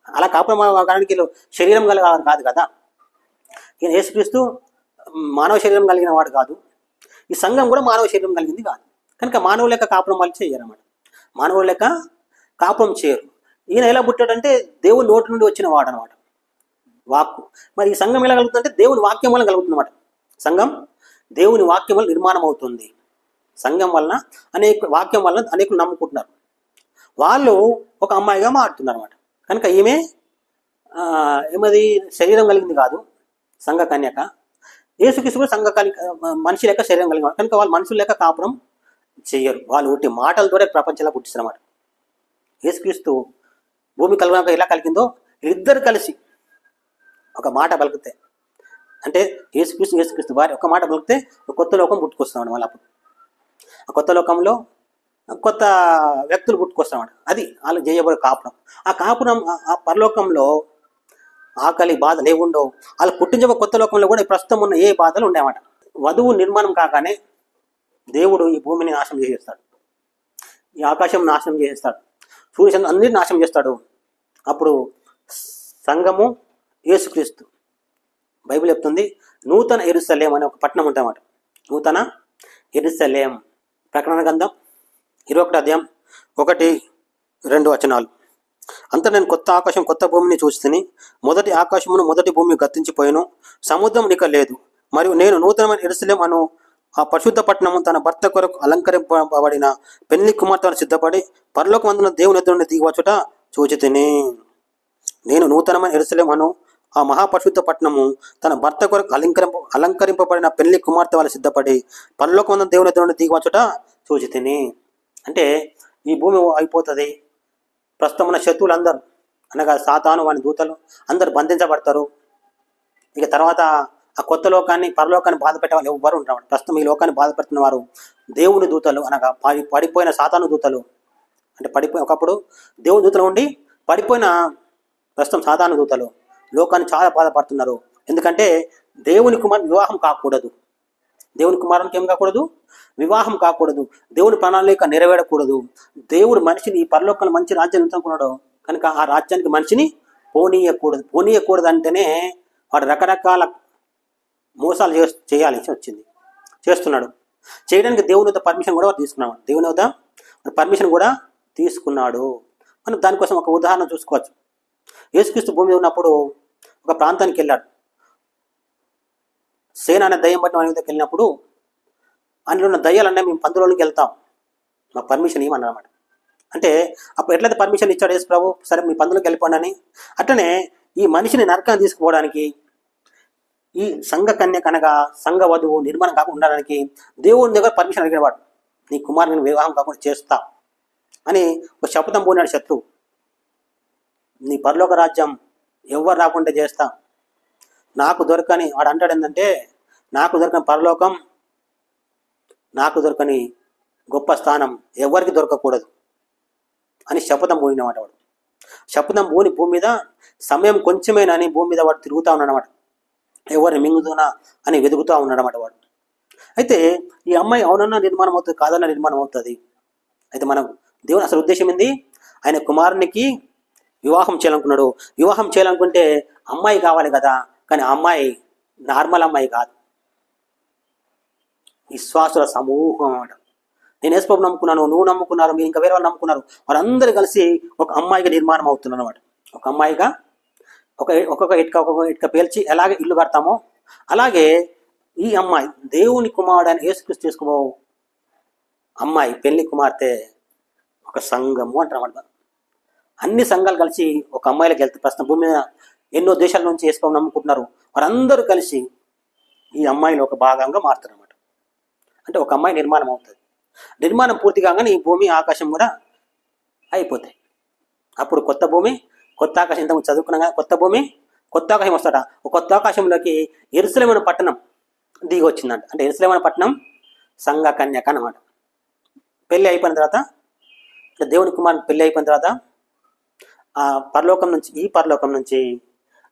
అలా కాపురం కావడానికి శరీరం కాదు కదా. ఈయన యేసుక్రీస్తు మానవ శరీరం కలిగిన వాడు కాదు, ఈ సంఘం కూడా మానవ శరీరం కలిగింది కాదు. కనుక మానవుల లెక్క కాపురం వాళ్ళు చేయరన్నమాట. మానవుల లెక్క కాపురం చేయరు. ఈయన ఎలా పుట్టాడంటే దేవుని నోటి నుండి వచ్చిన వాడు అనమాట, వాక్కు. మరి ఈ సంఘం ఎలా కలుగుతుందంటే దేవుని వాక్యం వల్ల కలుగుతుందన్నమాట. సంఘం దేవుని వాక్యం వల్ల నిర్మాణం అవుతుంది. సంఘం వలన వాక్యం వలన అనేకులు నమ్ముకుంటున్నారు. వాళ్ళు ఒక అమ్మాయిగా మారుతున్నారు అనమాట. కనుక ఈమె ఏమది శరీరం కలిగింది కాదు, సంఘ కన్యక. యేసుక్రీస్తు కూడా మనిషి లెక్క శరీరం కలిగిన కనుక వాళ్ళు మనుషుల లెక్క కాపురం చెయ్యరు. వాళ్ళు ఒకటి మాటల ద్వారా ప్రపంచంలో పుట్టిస్తారన్నమాట. యేసుక్రీస్తు భూమి కలగక ఎలా కలిగిందో ఇద్దరు కలిసి ఒక మాట పలికితే, అంటే యేసుక్రీస్తు భార్య ఒక మాట పలికితే ఒక కొత్త లోకం పుట్టుకొస్తామని వాళ్ళు. అప్పుడు ఆ కొత్త లోకంలో కొత్త వ్యక్తులు పుట్టుకొస్తామట. అది వాళ్ళు చేయబడే కాపురం. ఆ కాపురం ఆ పరలోకంలో ఆకలి బాధలు ఏముండవు. వాళ్ళు పుట్టించబో కొత్త లోకంలో కూడా ప్రస్తుతం ఉన్న ఏ బాధలు ఉండేవట. వధువు నిర్మాణం కాగానే దేవుడు ఈ భూమిని నాశనం చేసేస్తాడు, ఈ ఆకాశం నాశనం చేసేస్తాడు, సూర్యచంద్రులు అన్నిటిని నాశనం చేస్తాడు. అప్పుడు సంఘము యేసుక్రీస్తు, బైబిల్ చెప్తుంది, నూతన యెరూషలేం అనే ఒక పట్టణం ఉంటామట. నూతన యెరూషలేం. ప్రకటన గ్రంథం 21వ అధ్యాయం 1-2 వచనాలు. అంతా నేను కొత్త ఆకాశం కొత్త భూమిని చూస్తేని, మొదటి ఆకాశమును మొదటి భూమి గతించిపోయాను, సముద్రం ఇక లేదు. మరియు నేను నూతనమైన యెరూషలేం అను ఆ పరిశుద్ధ పట్టణము తన భర్త కొరకు అలంకరింపబడిన పెళ్లి కుమార్తెను సిద్ధపడి పరలోకమందున దేవుని ఎదురు దిగివచ్చుట చూచితిని. నేను నూతనమైన యెరూషలేం అను ఆ మహాపరిశుద్ధ పట్టణము తన భర్త కొరకు అలంకరింపబడిన పెళ్లి కుమార్తె వాళ్ళు సిద్ధపడి పరలోకమందున దేవుని ఎదురు దిగివచ్చుట చూచితిని. అంటే ఈ భూమి అయిపోతుంది. ప్రస్తుతం ఉన్న శత్రువులు అందరూ, అనగా సాతాను వాని దూతలు అందరూ బంధించబడతారు. ఇక తర్వాత ఆ కొత్త లోకాన్ని పరలోకాన్ని బాధ పెట్టే వాళ్ళు ఎవ్వరు ఉంటారు. ప్రస్తుతం ఈ లోకాన్ని బాధపెడుతున్న వారు దేవుని దూతలు, అనగా పడిపోయిన సాతాను దూతలు. అంటే ఒకప్పుడు దేవుని దూతలు ఉండి పడిపోయిన ప్రస్తుతం సాతాను దూతలు లోకాన్ని చాలా బాధపడుతున్నారు. ఎందుకంటే దేవుని కుమారుని వివాహం కాకూడదు. దేవుని కుమారునికి ఏం కాకూడదు? వివాహం కాకూడదు. దేవుని ప్రణాళిక నెరవేరకూడదు. దేవుడు మనిషిని ఈ పరలోకంలో మంచి రాజ్యాన్ని ఉంచుకున్నాడు కనుక ఆ రాజ్యానికి మనిషిని పోనీయకూడదు అంటేనే వాడు రకరకాల మోసాలు చేస్తున్నాడు. చేయడానికి దేవుని వద్ద పర్మిషన్ కూడా తీసుకున్నాడు. దేవుని వద్ద పర్మిషన్ కూడా తీసుకున్నాడు. మనం దానికోసం ఒక ఉదాహరణ చూసుకోవచ్చు. యేసుక్రీస్తు భూమి మీద ఉన్నప్పుడు ఒక ప్రాంతానికి వెళ్ళాడు. సేన అనే దయ్యం బట్టి మన దగ్గరికి వెళ్ళినప్పుడు అందులో ఉన్న దయ్యాలన్నా మేము పందులోకి వెళ్తాం, మాకు పర్మిషన్ ఇవ్వమన్నమాట. అంటే అప్పుడు ఎట్లయితే పర్మిషన్ ఇచ్చాడు యేసు ప్రభు, సరే మీ పందులోకి వెళ్ళిపోండి అని. అట్లనే ఈ మనిషిని నరకాన్ని తీసుకుపోవడానికి, ఈ సంఘ కన్యక అనగా సంఘ వధువు నిర్మాణం కాకుండా ఉండడానికి దేవుని దగ్గర పర్మిషన్ అడిగేవాడు. నీ కుమారుని వివాహం కాకుండా చేస్తా అని ఒక శపథం పోయినాడు శత్రువు. నీ పరలోక రాజ్యం ఎవరు రాకుండా చేస్తా, నాకు దొరకని వాడు అంటాడు. ఏంటంటే నాకు దొరకని పరలోకం, నాకు దొరకని గొప్ప స్థానం ఎవరికి దొరకకూడదు అని శపథం పోయినమాట వాడు. శపథం పోని భూమి మీద సమయం కొంచెమేనా అని భూమి మీద వాడు తిరుగుతూ ఉన్నాడనమాట. ఎవరిని మింగుతున్నా అని వెతుకుతూ ఉన్నాడనమాట వాడు. అయితే ఈ అమ్మాయి అవునన్నా నిర్మాణం అవుతుంది, కాదన్నా నిర్మాణం అవుతుంది. అయితే మనం దేవుని అసలు ఉద్దేశం ఏంది? ఆయన కుమారునికి వివాహం చేయాలనుకున్నాడు. వివాహం చేయాలనుకుంటే అమ్మాయి కావాలి కదా, కానీ ఆ అమ్మాయి నార్మల్ అమ్మాయి కాదు, విశ్వాసుల సమూహం అన్నమాట. నేను యేసుప్రభు నమ్ముకున్నాను, నువ్వు నమ్ముకున్నారు, మీరు ఇంకా వేరే వాళ్ళు నమ్ముకున్నారు, వాళ్ళందరూ కలిసి ఒక అమ్మాయిగా నిర్మాణం అవుతున్నారు అనమాట. ఒక అమ్మాయిగా ఒక్కొక్క ఇటుక పేల్చి ఎలాగే ఇల్లు కడతామో అలాగే ఈ అమ్మాయి దేవుని కుమారుడు అని యేసుక్రీస్తు చేసుకోబో అమ్మాయి పెళ్లి కుమార్తె ఒక సంఘము అంటారు. అన్ని సంఘాలు కలిసి ఒక అమ్మాయిలకు వెళ్తే ప్రస్తుతం భూమి మీద ఎన్నో దేశాల నుంచి వేసుకోమని నమ్ముకుంటున్నారు. వారందరూ కలిసి ఈ అమ్మాయిని ఒక భాగంగా మారుతారు అన్నమాట. అంటే ఒక అమ్మాయి నిర్మాణం అవుతుంది. నిర్మాణం పూర్తి కాగానే ఈ భూమి ఆకాశం కూడా అయిపోతాయి. అప్పుడు కొత్త భూమి కొత్త ఆకాశం, ఇంత చదువుకున్నాగా కొత్త భూమి కొత్త ఆకాశం వస్తాడ. ఒక కొత్త ఆకాశంలోకి యెరూషలేము పట్టణం దిగి వచ్చిందంట. అంటే యెరూషలేము పట్టణం సంఘ కన్యక అన్నమాట. పెళ్ళి అయిపోయిన తర్వాత, దేవుని కుమారుని పెళ్ళి అయిపోయిన తర్వాత ఆ పరలోకం నుంచి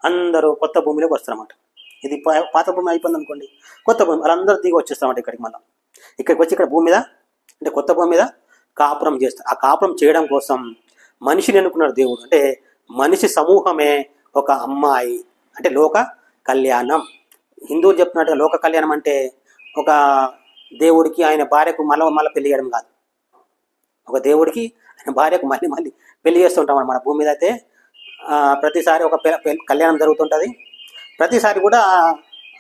అందరూ కొత్త భూమిలోకి వస్తారన్నమాట. ఇది పాత భూమి అయిపోయింది అనుకోండి, కొత్త భూమి వాళ్ళందరూ దిగి వచ్చేస్తారన్నమాట ఇక్కడికి. మళ్ళీ ఇక్కడికి వచ్చి ఇక్కడ భూమి మీద అంటే కొత్త భూమి మీద కాపురం చేస్తారు. ఆ కాపురం చేయడం కోసం మనిషిని ఎన్నుకున్నాడు దేవుడు. అంటే మనిషి సమూహమే ఒక అమ్మాయి, అంటే లోక కళ్యాణం. హిందువులు చెప్తున్నట్టుగా లోక కళ్యాణం అంటే ఒక దేవుడికి ఆయన భార్యకు మళ్ళీ పెళ్లి చేయడం కాదు. ఒక దేవుడికి ఆయన భార్యకు మళ్ళీ పెళ్లి చేస్తుంటాం మన భూమి మీద. అయితే ప్రతిసారి ఒక కళ్యాణం జరుగుతుంటుంది. ప్రతిసారి కూడా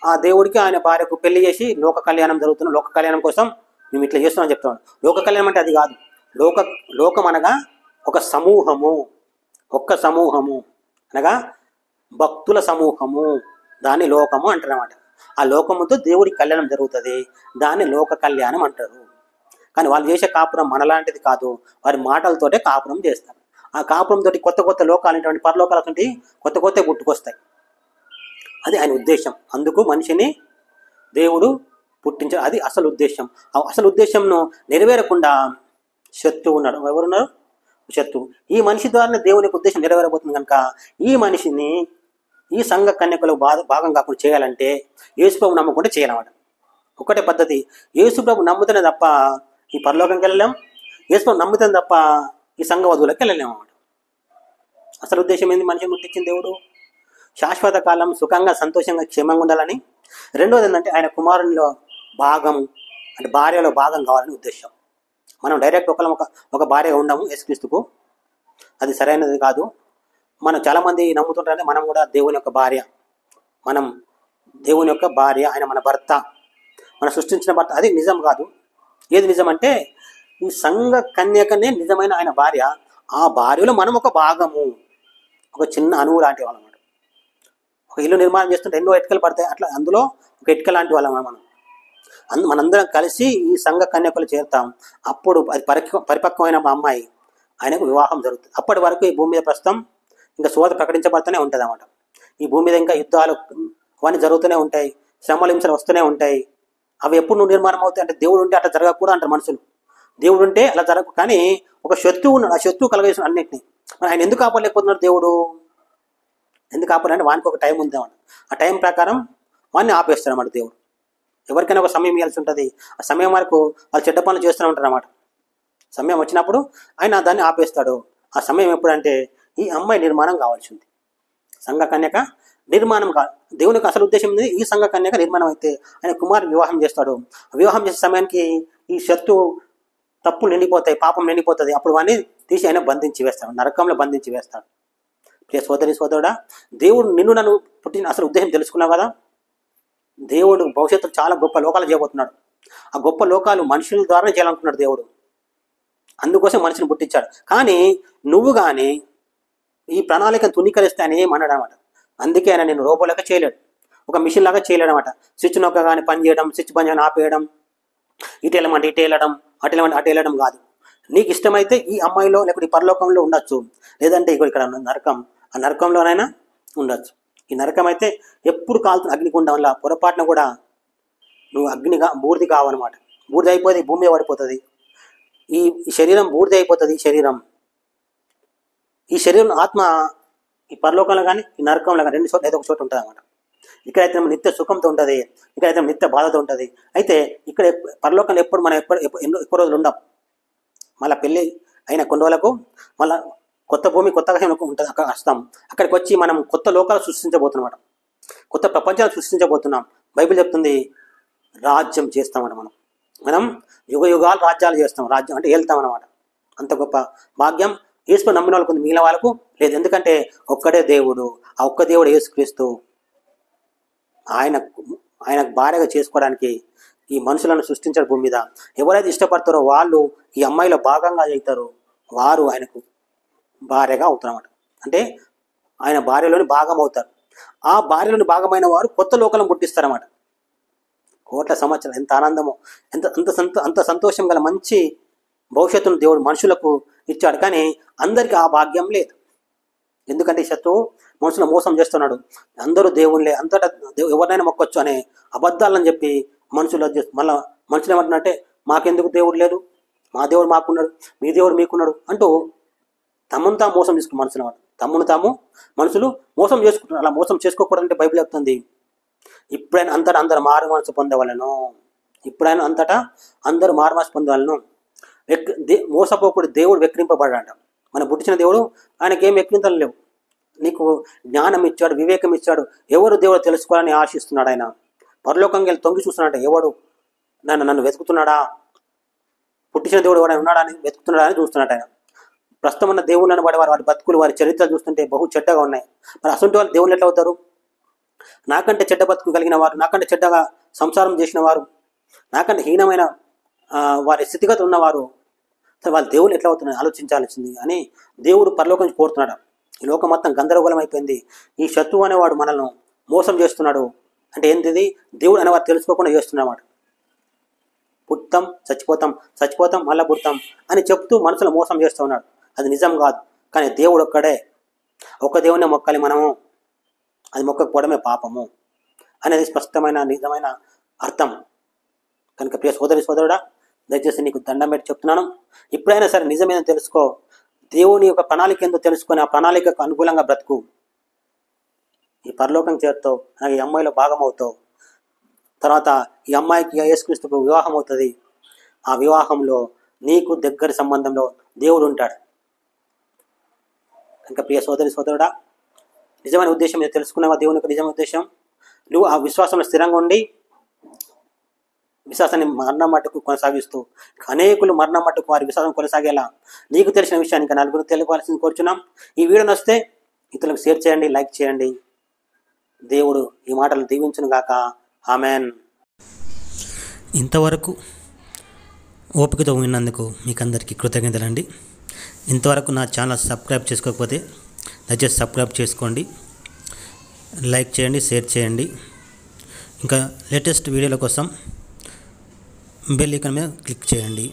ఆ దేవుడికి ఆయన భార్యకు పెళ్లి చేసి లోక కళ్యాణం జరుగుతున్నాం. లోక కళ్యాణం కోసం మేము ఇట్లా చేస్తున్నాం చెప్తాం. లోక కళ్యాణం అంటే అది కాదు. లోకం అనగా ఒక సమూహము, ఒక్క సమూహము అనగా భక్తుల సమూహము, దాన్ని లోకము అంటారన్నమాట. ఆ లోకముతో దేవుడికి కళ్యాణం జరుగుతుంది, దాన్ని లోక కళ్యాణం అంటారు. కానీ వాళ్ళు చేసే కాపురం మనలాంటిది కాదు, వారి మాటలతోటే కాపురం చేస్తారు. ఆ కాపురంతో కొత్త లోకాలు అనేటువంటి పరలోకాలతోటి కొత్త పుట్టుకొస్తాయి. అది ఆయన ఉద్దేశం. అందుకు మనిషిని దేవుడు పుట్టించాడు. అది అసలు ఉద్దేశం. ఆ అసలు ఉద్దేశంను నెరవేరకుండా శత్రువు ఉన్నాడు. ఎవరున్నారు? శత్రువు. ఈ మనిషి ద్వారానే దేవుని యొక్క ఉద్దేశం నెరవేరబోతుంది కనుక ఈ మనిషిని ఈ సంఘ కన్యకలో భాగం కాకుండా చేయాలంటే యేసుప్రభు నమ్మకుండా చేయాలన్నమాట. ఒకటే పద్ధతి. యేసుప్రభు నమ్ముతేనే తప్ప ఈ పరలోకంకి వెళ్ళలేం, యేసుప్రభు నమ్ముతేనే తప్ప ఈ సంఘ వధువులకు వెళ్ళలేము అన్నమాట. అసలు ఉద్దేశం ఏంది? మనిషిని పుట్టించిన దేవుడు శాశ్వత కాలం సుఖంగా సంతోషంగా క్షేమంగా ఉండాలని. రెండోది ఏంటంటే ఆయన కుమారునిలో భాగం, అంటే భార్యలో భాగం కావాలని ఉద్దేశం. మనం డైరెక్ట్ ఒక భార్య ఉండము యేసుక్రీస్తుకు, అది సరైనది కాదు. మనం చాలామంది నమ్ముతుంటారంటే మనం కూడా దేవుని యొక్క భార్య, మనం దేవుని యొక్క భార్య, ఆయన మన భర్త, మన సృష్టించిన భర్త. అది నిజం కాదు. ఏది నిజం అంటే ఈ సంఘ కన్యకనే నిజమైన ఆయన భార్య. ఆ భార్యలో మనం ఒక భాగము, ఒక చిన్న అణువు లాంటి వాళ్ళం. ఒక ఇల్లు నిర్మాణం చేస్తుంటే ఎన్నో ఇటుకలు పడతాయి, అట్లా అందులో ఒక ఇటుక లాంటి వాళ్ళం మనం. మనందరం కలిసి ఈ సంఘ కన్యకలు చేరుతాం. అప్పుడు అది పరిపక్వమైన మా అమ్మాయి, ఆయనకు వివాహం జరుగుతుంది. అప్పటి వరకు ఈ భూమి మీద ప్రస్తుతం ఇంకా శోధ ప్రకటించబడుతూనే ఉంటుంది అన్నమాట. ఈ భూమి మీద ఇంకా యుద్ధాలు అవన్నీ జరుగుతూనే ఉంటాయి, శ్రమలు హింసలు వస్తూనే ఉంటాయి. అవి ఎప్పుడు నువ్వు నిర్మాణం అవుతాయి అంటే దేవుడు ఉంటే అట్లా జరగకూడదు అంటారు మనుషులు. దేవుడు ఉంటే అలా జరగదు. కానీ ఒక శత్రువు ఉన్నాడు, ఆ శత్రువు కలగజేసిన అన్నింటినీ ఆయన ఎందుకు కాపాడలేకపోతున్నాడు దేవుడు? ఎందుకు ఆపాలంటే వానికి ఒక టైం ఉంది అన్నమాట. ఆ టైం ప్రకారం వాడిని ఆపేస్తాడు అన్నమాట దేవుడు. ఎవరికైనా ఒక సమయం ఇవ్వాల్సి ఉంటుంది. ఆ సమయం వరకు వాళ్ళు చెడ్డ పనులు చేస్తూనే ఉంటారు అన్నమాట. సమయం వచ్చినప్పుడు ఆయన దాన్ని ఆపేస్తాడు. ఆ సమయం ఎప్పుడంటే ఈ అమ్మాయి నిర్మాణం కావాల్సి ఉంది. సంఘ కన్యక నిర్మాణం దేవుని యొక్క అసలు ఉద్దేశం ఉంది. ఈ సంఘ కన్యక నిర్మాణం అయితే ఆయన కుమారుని వివాహం చేస్తాడు. వివాహం చేసే సమయానికి ఈ శత్రువు తప్పులు నిండిపోతాయి, పాపం నిండిపోతుంది. అప్పుడు వాడిని తీసి ఆయన బంధించి వేస్తాడు, నరకంలో బంధించి వేస్తాడు. ప్రియ సోదరి సోదరుడా, దేవుడు నన్ను పుట్టిన అసలు ఉద్దేశం తెలుసుకున్నావు కదా? దేవుడు భవిష్యత్తులో చాలా గొప్ప లోకాలు చేయబోతున్నాడు. ఆ గొప్ప లోకాలు మనుషుల ద్వారానే చేయాలనుకున్నాడు దేవుడు. అందుకోసం మనిషిని పుట్టించాడు. కానీ నువ్వు కానీ ఈ ప్రణాళికను తునీకరిస్తే ఆయన ఏమన్నాడు అనమాట. అందుకే ఆయన నేను రోబోలాగా చేయలేడు, ఒక మిషన్ లాగా చేయలేడు అనమాట. స్విచ్ నొక్క కానీ పని చేయడం, స్విచ్ పని చేయడం ఆపేయడం, ఇటు వెళ్ళమంటే ఇటు వెళ్ళడం, అటు వెళ్ళమంటే అటు వెళ్ళడం కాదు. నీకు ఇష్టమైతే ఈ అమ్మాయిలో లేకపోతే ఈ పరలోకంలో ఉండొచ్చు, లేదంటే ఇక్కడ నరకం, ఆ నరకంలోనైనా ఉండొచ్చు. ఈ నరకం అయితే ఎప్పుడు కాలుతున్న అగ్నిగుండం వల్ల పొరపాటున కూడా నువ్వు బూర్ది కావన్నమాట. బూర్ది అయిపోతే భూమి పడిపోతుంది. ఈ శరీరం బూర్ది అయిపోతుంది. ఈ శరీరం ఆత్మ ఈ పరలోకంలో కానీ ఈ నరకంలో కానీ రెండు చోట్ల ఏదో ఒక చోట ఉంటుంది అన్నమాట. ఇక్కడైతే నిత్య సుఖంతో ఉంటుంది, ఇక్కడైతే నిత్య బాధతో ఉంటుంది. అయితే ఇక్కడ పరలోకంలో ఎప్పుడు మనం ఎక్కువ రోజులు ఉండం. మళ్ళీ పెళ్ళి అయిన కొన్ని రోజులకు మళ్ళీ కొత్త భూమి కొత్తగా ఉంటుంది, అక్కడ వస్తాం. అక్కడికి వచ్చి మనం కొత్త లోకాలు సృష్టించబోతున్నాం, కొత్త ప్రపంచాలు సృష్టించబోతున్నాం. బైబిల్ చెప్తుంది రాజ్యం చేస్తామన్నమాట. మనం యుగ యుగాలు రాజ్యాలు చేస్తాం. రాజ్యం అంటే వెళ్తాం అన్నమాట. అంత గొప్ప భాగ్యం యేసు నమ్మిన వాళ్ళకు ఉంది, మిగిలిన వాళ్ళకు లేదు. ఎందుకంటే ఒక్కడే దేవుడు, ఆ ఒక్క దేవుడు యేసుక్రీస్తు. ఆయనకు భార్యగా చేసుకోవడానికి ఈ మనుషులను సృష్టించారు భూమి మీద. ఎవరైతే ఇష్టపడతారో వాళ్ళు ఈ అమ్మాయిలో భాగంగా అవుతారో వారు ఆయనకు భార్యగా అవుతారన్నమాట. అంటే ఆయన భార్యలోని భాగం అవుతారు. ఆ భార్యలోని భాగమైన వారు కొత్త లోకాలను పుట్టిస్తారన్నమాట. కోట్ల సంవత్సరాలు ఎంత ఆనందమో, అంత సంతోషం గల మంచి భవిష్యత్తును దేవుడు మనుషులకు ఇచ్చాడు. కానీ అందరికీ ఆ భాగ్యం లేదు. ఎందుకంటే శత్రువు మనుషులు మోసం చేస్తున్నాడు. అందరూ దేవుళ్ళే, అంతటా ఎవరినైనా మొక్కొచ్చు అనే అబద్ధాలని చెప్పి మనుషులు మళ్ళీ మనుషులు ఏమంటున్నారంటే మాకెందుకు దేవుడు లేదు, మా దేవుడు మాకున్నాడు, మీ దేవుడు మీకున్నాడు అంటూ తమను తాము మోసం చేసుకున్న మనుషులు అన్నమాట. తమ్మును తాము మనుషులు మోసం చేసుకుంటున్నారు. అలా మోసం చేసుకోకూడదంటే బైబిల్ చెప్తుంది ఇప్పుడైనా అంతటా అందరు మారు మనసు పొందవలను. ఇప్పుడైనా అంతటా అందరూ మారు మనసు పొందవలను. మోసపోకూడదు. దేవుడు వెక్కిరింపబడాడ. మన పుట్టించిన దేవుడు ఆయనకి ఏం వెక్కిరింతలు లేవు. నీకు జ్ఞానం ఇచ్చాడు, వివేకం ఇచ్చాడు. ఎవరు దేవుడు తెలుసుకోవాలని ఆశిస్తున్నాడు. ఆయన పరలోకంగా వెళ్ళి తొంగి చూస్తున్నాడు. ఎవడు నన్ను వెతుకుతున్నాడా, పుట్టించిన దేవుడు ఎవరైనా ఉన్నాడా అని వెతుకుతున్నాడా అని చూస్తున్నాడు ఆయన. ప్రస్తుతం ఉన్న దేవుళ్ళని వారి బతుకులు, వారి చరిత్రలు చూస్తుంటే బహు చెడ్డగా ఉన్నాయి. మరి అసలు వాళ్ళు దేవుళ్ళు ఎట్లా అవుతారు? నాకంటే చెడ్డ బతుకు కలిగిన వారు, నాకంటే చెడ్డగా సంసారం చేసిన వారు, నాకంటే హీనమైన వారి స్థితిగతులు ఉన్నవారు వాళ్ళ దేవుళ్ళు ఎట్లా అవుతున్నాయి ఆలోచించాల్సింది అని దేవుడు పరలోకం నుంచి కోరుతున్నాడు. ఈ లోకం మొత్తం గందరగోళం అయిపోయింది. ఈ శత్రువు అనేవాడు మనల్ని మోసం చేస్తున్నాడు. అంటే ఏంటిది? దేవుడు అనేవాడు తెలుసుకోకుండా చేస్తున్నమాట. పుడతాం, చచ్చిపోతాం, మళ్ళీ పుడతాం అని చెప్తూ మనసులో మోసం చేస్తూ ఉన్నాడు. అది నిజం కాదు. కానీ దేవుడు ఒక్కడే, ఒక దేవునే మొక్కాలి మనము. అది మొక్కకపోవడమే పాపము అనేది స్పష్టమైన నిజమైన అర్థం. కనుక ప్రియ సోదరుడా, దయచేసి నీకు దండం పెట్టి చెప్తున్నాను. ఎప్పుడైనా సరే నిజమైన తెలుసుకో. దేవుని యొక్క ప్రణాళిక ఏందో తెలుసుకొని ఆ ప్రణాళికకు అనుకూలంగా బ్రతుకు. ఈ పరలోకం చేరుతావు, ఈ అమ్మాయిలో భాగం అవుతావు. తర్వాత ఈ అమ్మాయికి యేసుక్రీస్తుకు వివాహం అవుతుంది. ఆ వివాహంలో నీకు దగ్గరి సంబంధంలో దేవుడు ఉంటాడు. కనుక ప్రియ సోదరుడా, నిజమైన ఉద్దేశం మీరు తెలుసుకున్నావా? దేవుని యొక్క నిజమైన ఉద్దేశం నువ్వు ఆ విశ్వాసంలో స్థిరంగా ఉండి విశ్వాసాన్ని మరణం మట్టుకు కొనసాగిస్తూ అనేకులు మరణం మట్టుకు వారి విశ్వాసం కొనసాగేలా నీకు తెలిసిన విషయాన్ని ఇంకా నలుగురు తెలియవలసింది కోరుచున్నాం. ఈ వీడియో నచ్చితే ఇతరులకు షేర్ చేయండి, లైక్ చేయండి. దేవుడు ఈ మాటలు దీవించును గాక. ఆమెన్. ఇంతవరకు ఓపికతో విన్నందుకు మీకు అందరికీ కృతజ్ఞతలండి. ఇంతవరకు నా ఛానల్ సబ్స్క్రైబ్ చేసుకోకపోతే దయచేసి సబ్స్క్రైబ్ చేసుకోండి, లైక్ చేయండి, షేర్ చేయండి. ఇంకా లేటెస్ట్ వీడియోల కోసం బెల్ ఐకాన్ మీద క్లిక్ చేయండి.